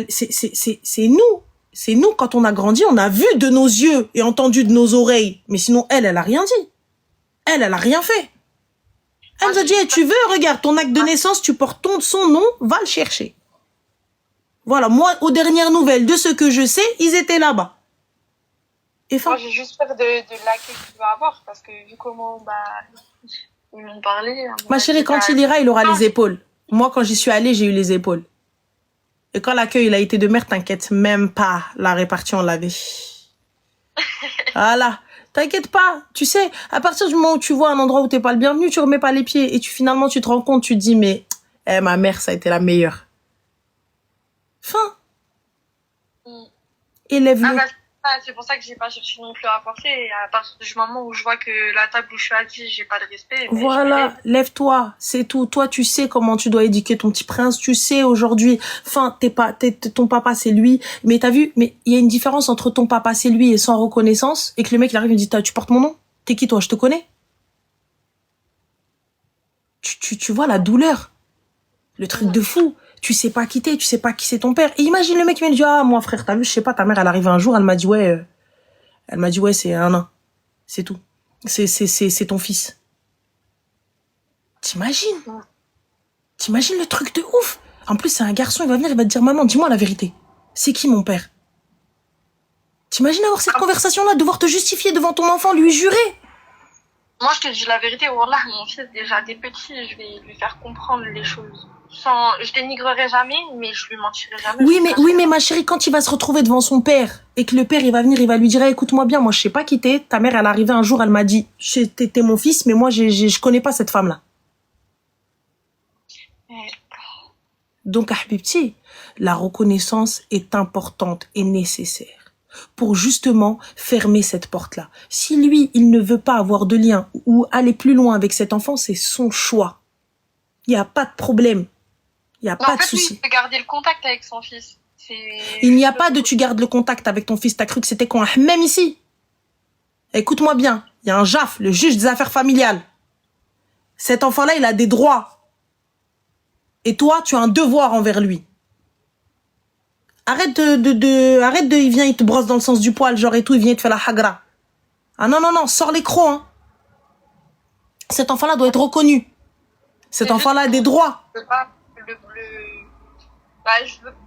Speaker 2: C'est nous. C'est nous, quand on a grandi, on a vu de nos yeux et entendu de nos oreilles. Mais sinon, elle a rien dit. Elle a rien fait. Elle nous a dit, tu veux, regarde, ton acte de naissance, tu portes son nom, va le chercher. Voilà, moi, aux dernières nouvelles de ce que je sais, ils étaient là-bas. Et
Speaker 1: moi, j'ai juste peur de l'accueil qu'il va avoir, parce que vu comment, ils m'ont parlé.
Speaker 2: Ma chérie, quand il ira, il aura les épaules. Moi, quand j'y suis allée, j'ai eu les épaules. Et quand l'accueil, il a été de merde, t'inquiète même pas, la répartie, on l'avait. Voilà. T'inquiète pas. Tu sais, à partir du moment où tu vois un endroit où t'es pas le bienvenu, tu remets pas les pieds. Et finalement, tu te rends compte, tu te dis, mais, ma mère, ça a été la meilleure. Fin. Élève-le.
Speaker 1: Ah, c'est pour ça que j'ai pas cherché non plus à forcer. Et à partir du moment où je vois que la table où je suis assise, j'ai pas de respect, mais je me
Speaker 2: Voilà,
Speaker 1: lève.
Speaker 2: lève-toi, c'est tout. Toi, tu sais comment tu dois éduquer ton petit prince. Tu sais aujourd'hui, enfin, ton papa, c'est lui. Mais t'as vu, mais il y a une différence entre ton papa, c'est lui et sans reconnaissance, et que le mec, il arrive et me dit, tu portes mon nom? T'es qui toi? Je te connais? Tu vois la douleur, le truc de fou. Tu sais pas qui t'es, tu sais pas qui c'est ton père. Et imagine le mec qui vient me dire, ah, moi, frère, t'as vu, je sais pas, ta mère, elle arrive un jour, elle m'a dit, ouais, c'est un nain. C'est tout. C'est ton fils. T'imagines? T'imagines le truc de ouf? En plus, c'est un garçon, il va venir, il va te dire, maman, dis-moi la vérité. C'est qui mon père? T'imagines avoir cette conversation-là, devoir te justifier devant ton enfant, lui jurer?
Speaker 1: Moi, je te dis la vérité, Wallah, mon fils, déjà des petits, je vais lui faire comprendre les choses. Sans, je dénigrerai jamais, mais je lui mentirai jamais.
Speaker 2: Oui, mais ma chérie, quand il va se retrouver devant son père, et que le père, il va venir, il va lui dire, eh, écoute-moi bien, moi, je sais pas qui t'es, ta mère, elle est arrivée un jour, elle m'a dit, t'es mon fils, mais moi, je connais pas cette femme-là. Donc, Habibti, la reconnaissance est importante et nécessaire pour justement fermer cette porte-là. Si lui, il ne veut pas avoir de lien ou aller plus loin avec cet enfant, c'est son choix. Il n'y a pas de problème. Il n'y a pas de souci.
Speaker 1: Il peut garder le contact avec son fils.
Speaker 2: Il n'y a pas de tu gardes le contact avec ton fils. T'as cru que c'était quoi? Même ici. Écoute-moi bien. Il y a un JAF, le juge des affaires familiales. Cet enfant-là, il a des droits. Et toi, tu as un devoir envers lui. Arrête il vient, il te brosse dans le sens du poil, genre et tout, il vient, il te fait la hagra. Ah non, sors les crocs, hein. Cet enfant-là doit être reconnu. Cet enfant-là a des droits.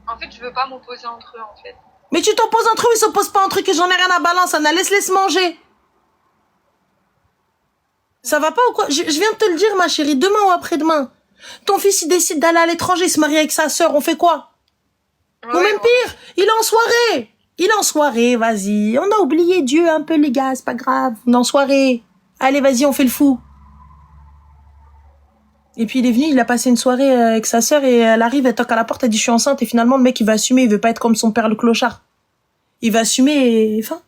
Speaker 1: En fait, je veux pas m'opposer entre eux, en fait.
Speaker 2: Mais tu t'opposes entre eux, ils s'opposent pas entre eux, que j'en ai rien à balancer, Anna, laisse manger. Ça va pas ou quoi? Je viens de te le dire, ma chérie, demain ou après-demain. Ton fils, il décide d'aller à l'étranger, il se marie avec sa sœur, on fait quoi? Ou même pire, il est en soirée. Il est en soirée, vas-y. On a oublié Dieu un peu, les gars, c'est pas grave. On est en soirée. Allez, vas-y, on fait le fou. Et puis il est venu, il a passé une soirée avec sa sœur et elle arrive, elle toque à la porte, elle dit je suis enceinte et finalement le mec il va assumer, il veut pas être comme son père le clochard. Il va assumer et fin.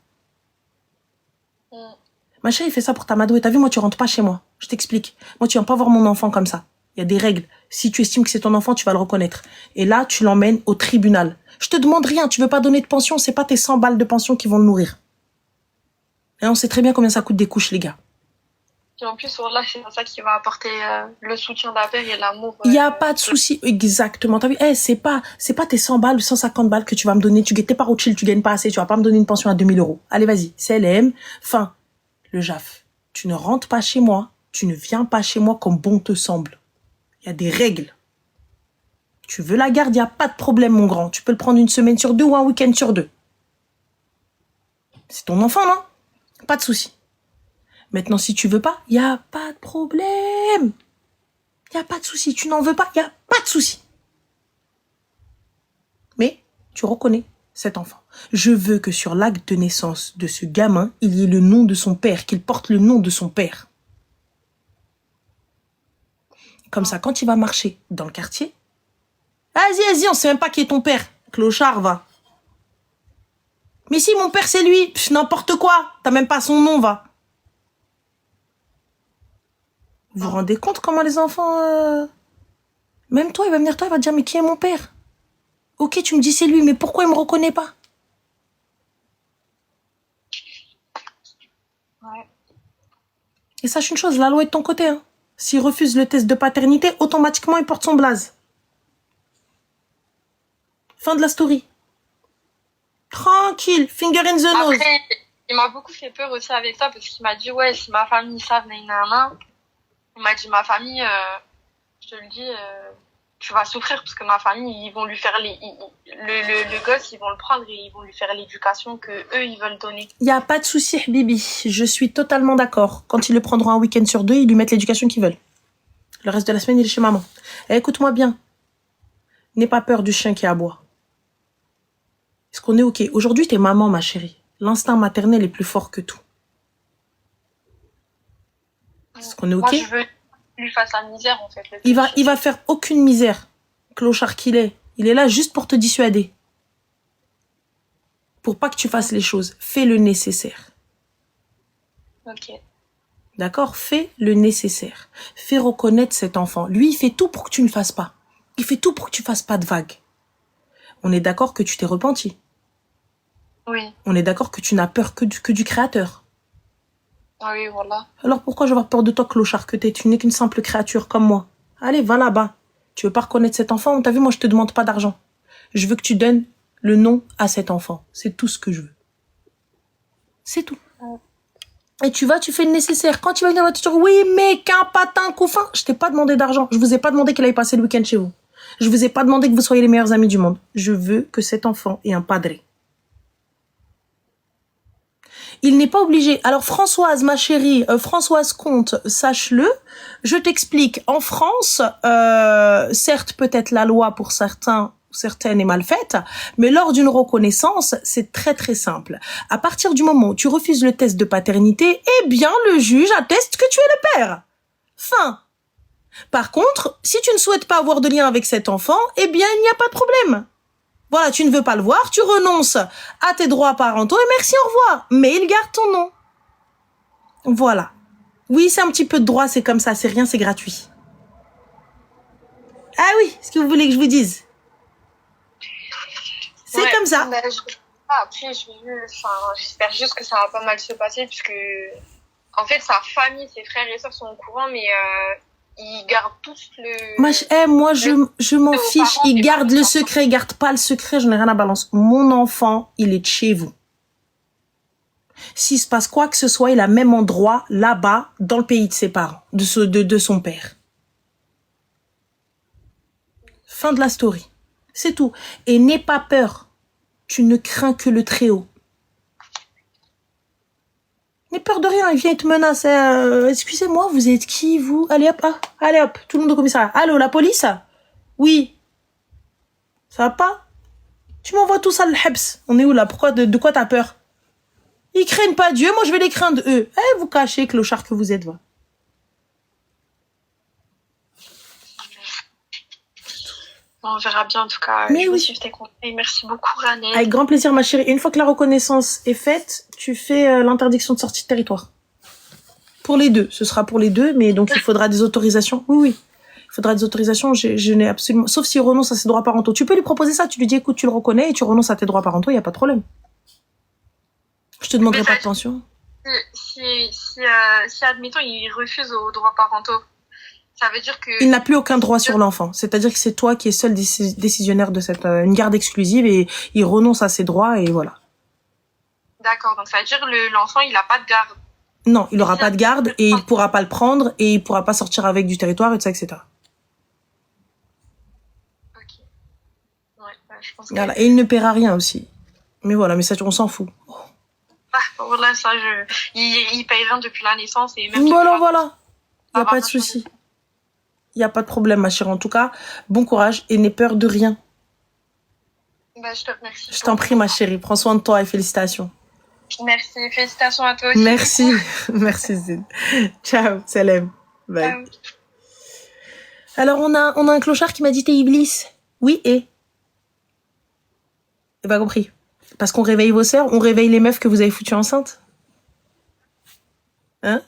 Speaker 2: Ma chérie, il fait ça pour t'amadouer. T'as vu, moi tu rentres pas chez moi. Je t'explique. Moi tu viens pas voir mon enfant comme ça. Il y a des règles. Si tu estimes que c'est ton enfant, tu vas le reconnaître. Et là, tu l'emmènes au tribunal. Je te demande rien, tu veux pas donner de pension, c'est pas tes 100 balles de pension qui vont le nourrir. Et on sait très bien combien ça coûte des couches, les gars.
Speaker 1: Et en plus, là, c'est ça qui va apporter le soutien d'un père et l'amour.
Speaker 2: Il y a pas de souci, exactement. T'as vu, c'est pas tes 100 balles ou 150 balles que tu vas me donner. T'es pas Rothschild, tu gagnes pas assez, tu vas pas me donner une pension à 2000 euros. Allez, vas-y, CLM. Fin. Le JAF. Tu ne rentres pas chez moi, tu ne viens pas chez moi comme bon te semble. Il y a des règles. Tu veux la garde, il n'y a pas de problème, mon grand. Tu peux le prendre une semaine sur 2 ou un week-end sur 2. C'est ton enfant, non? Pas de souci. Maintenant, si tu veux pas, il n'y a pas de problème. Il n'y a pas de souci. Tu n'en veux pas, il n'y a pas de souci. Mais tu reconnais cet enfant. Je veux que sur l'acte de naissance de ce gamin, il y ait le nom de son père, qu'il porte le nom de son père. Comme ça, quand il va marcher dans le quartier, vas-y, on sait même pas qui est ton père. Clochard, va. Mais si, mon père, c'est lui. N'importe quoi. T'as même pas son nom, va. Vous vous rendez compte comment les enfants... Même toi, il va venir, il va te dire, mais qui est mon père? Ok, tu me dis c'est lui, mais pourquoi il me reconnaît pas?
Speaker 1: Ouais.
Speaker 2: Et sache une chose, la loi est de ton côté, hein. S'il refuse le test de paternité, automatiquement, il porte son blaze. Fin de la story. Tranquille, finger in the nose.
Speaker 1: Après, il m'a beaucoup fait peur aussi avec ça parce qu'il m'a dit, ouais, si ma famille savent, nanana. Il m'a dit, ma famille, je te le dis, tu vas souffrir parce que ma famille, ils vont lui faire le gosse, ils vont le prendre et ils vont lui faire l'éducation que eux ils veulent donner.
Speaker 2: Il y a pas de souci, Bibi. Je suis totalement d'accord. Quand ils le prendront un week-end sur 2, ils lui mettent l'éducation qu'ils veulent. Le reste de la semaine, il est chez maman. Et écoute-moi bien. N'aie pas peur du chien qui aboie. Est-ce qu'on est ok? Aujourd'hui, t'es maman, ma chérie. L'instinct maternel est plus fort que tout. Est-ce qu'on est ok?
Speaker 1: Moi, je veux qu'il lui fasse la misère, en fait.
Speaker 2: Il va faire aucune misère. Clochard qu'il est. Il est là juste pour te dissuader. Pour pas que tu fasses les choses, fais le nécessaire.
Speaker 1: Ok.
Speaker 2: D'accord? Fais le nécessaire. Fais reconnaître cet enfant. Lui, il fait tout pour que tu ne le fasses pas. Il fait tout pour que tu fasses pas de vagues. On est d'accord que tu t'es repenti.
Speaker 1: Oui.
Speaker 2: On est d'accord que tu n'as peur que du créateur.
Speaker 1: Ah oui, voilà.
Speaker 2: Alors pourquoi je vais avoir peur de toi, clochard, que tu n'es qu'une simple créature comme moi? Allez, va là-bas. Tu veux pas reconnaître cet enfant? T'as vu, moi, je te demande pas d'argent. Je veux que tu donnes le nom à cet enfant. C'est tout ce que je veux. C'est tout. Et tu vas, tu fais le nécessaire. Quand tu vas venir, tu te dis, oui, mais qu'un patin, couffin. Je t'ai pas demandé d'argent. Je vous ai pas demandé qu'il aille passer le week-end chez vous. Je vous ai pas demandé que vous soyez les meilleurs amis du monde. Je veux que cet enfant ait un padré. Il n'est pas obligé. Alors Françoise, ma chérie, Françoise Comte, sache-le, je t'explique. En France, certes, peut-être la loi pour certaines est mal faite, mais lors d'une reconnaissance, c'est très très simple. À partir du moment où tu refuses le test de paternité, eh bien le juge atteste que tu es le père. Fin. Par contre, si tu ne souhaites pas avoir de lien avec cet enfant, eh bien il n'y a pas de problème. Voilà, tu ne veux pas le voir, tu renonces à tes droits parentaux et merci, au revoir. Mais il garde ton nom. Voilà. Oui, c'est un petit peu de droit, c'est comme ça, c'est rien, c'est gratuit. Ah oui, ce que vous voulez que je vous dise? C'est comme ça.
Speaker 1: Après, j'espère juste que ça va pas mal se passer, puisque, en fait, sa famille, ses frères et sœurs sont au courant, mais ils gardent tous le...
Speaker 2: Moi, je m'en fiche. Ils gardent le secret, ils gardent pas le secret, je n'ai rien à balancer. Mon enfant, il est de chez vous. S'il se passe quoi que ce soit, il a même endroit là-bas, dans le pays de ses parents, de son père. Fin de la story. C'est tout. Et n'aie pas peur. Tu ne crains que le Très-Haut. N'aie peur de rien, il vient et te menace. Excusez-moi, vous êtes qui, vous? Allez hop, allez hop, tout le monde au commissariat. Allô, la police? Oui. Ça va pas? Tu m'envoies tout ça, le hebs. On est où là? Pourquoi, de quoi t'as peur? Ils craignent pas Dieu, moi je vais les craindre eux. Eh, vous cachez, clochard que vous êtes, va.
Speaker 1: On verra bien en tout cas.
Speaker 2: Mais oui.
Speaker 1: Suivre tes conseils. Merci beaucoup, Ranel.
Speaker 2: Avec grand plaisir, ma chérie. Et une fois que la reconnaissance est faite, tu fais l'interdiction de sortie de territoire. Pour les deux. Ce sera pour les deux, mais donc il faudra des autorisations. Oui, oui. Il faudra des autorisations. Je n'ai absolument... Sauf s'il renonce à ses droits parentaux. Tu peux lui proposer ça. Tu lui dis, écoute, tu le reconnais et tu renonces à tes droits parentaux. Il n'y a pas de problème. Je te demanderai pas de pension.
Speaker 1: Si admettons, il refuse aux droits parentaux, ça veut dire que...
Speaker 2: Il n'a plus aucun droit sur l'enfant. C'est-à-dire que c'est toi qui es seul décisionnaire de cette une garde exclusive et il renonce à ses droits et voilà.
Speaker 1: D'accord, donc ça veut dire que l'enfant, il n'a pas de garde.
Speaker 2: Non, il n'aura pas de garde et il pourra pas le prendre et il pourra pas sortir avec du territoire et tout ça, etc.
Speaker 1: Ok. Ouais, je pense que...
Speaker 2: Voilà. Et il ne paiera rien aussi. Mais voilà, mais ça, on s'en fout.
Speaker 1: Voilà, ça, il paye rien depuis la naissance et même...
Speaker 2: Voilà. Il n'y a pas de souci. Il n'y a pas de problème, ma chérie. En tout cas, bon courage et n'aie peur de rien.
Speaker 1: Je te remercie.
Speaker 2: Je t'en prie, ma chérie. Prends soin de toi et félicitations.
Speaker 1: Merci. Félicitations à toi aussi.
Speaker 2: Merci. Merci, Zine. Ciao. Salam. Bye. Ciao. Alors, on a un clochard qui m'a dit t'es Iblis. Oui, et? J'ai pas compris. Parce qu'on réveille vos sœurs, on réveille les meufs que vous avez foutues enceintes? Hein?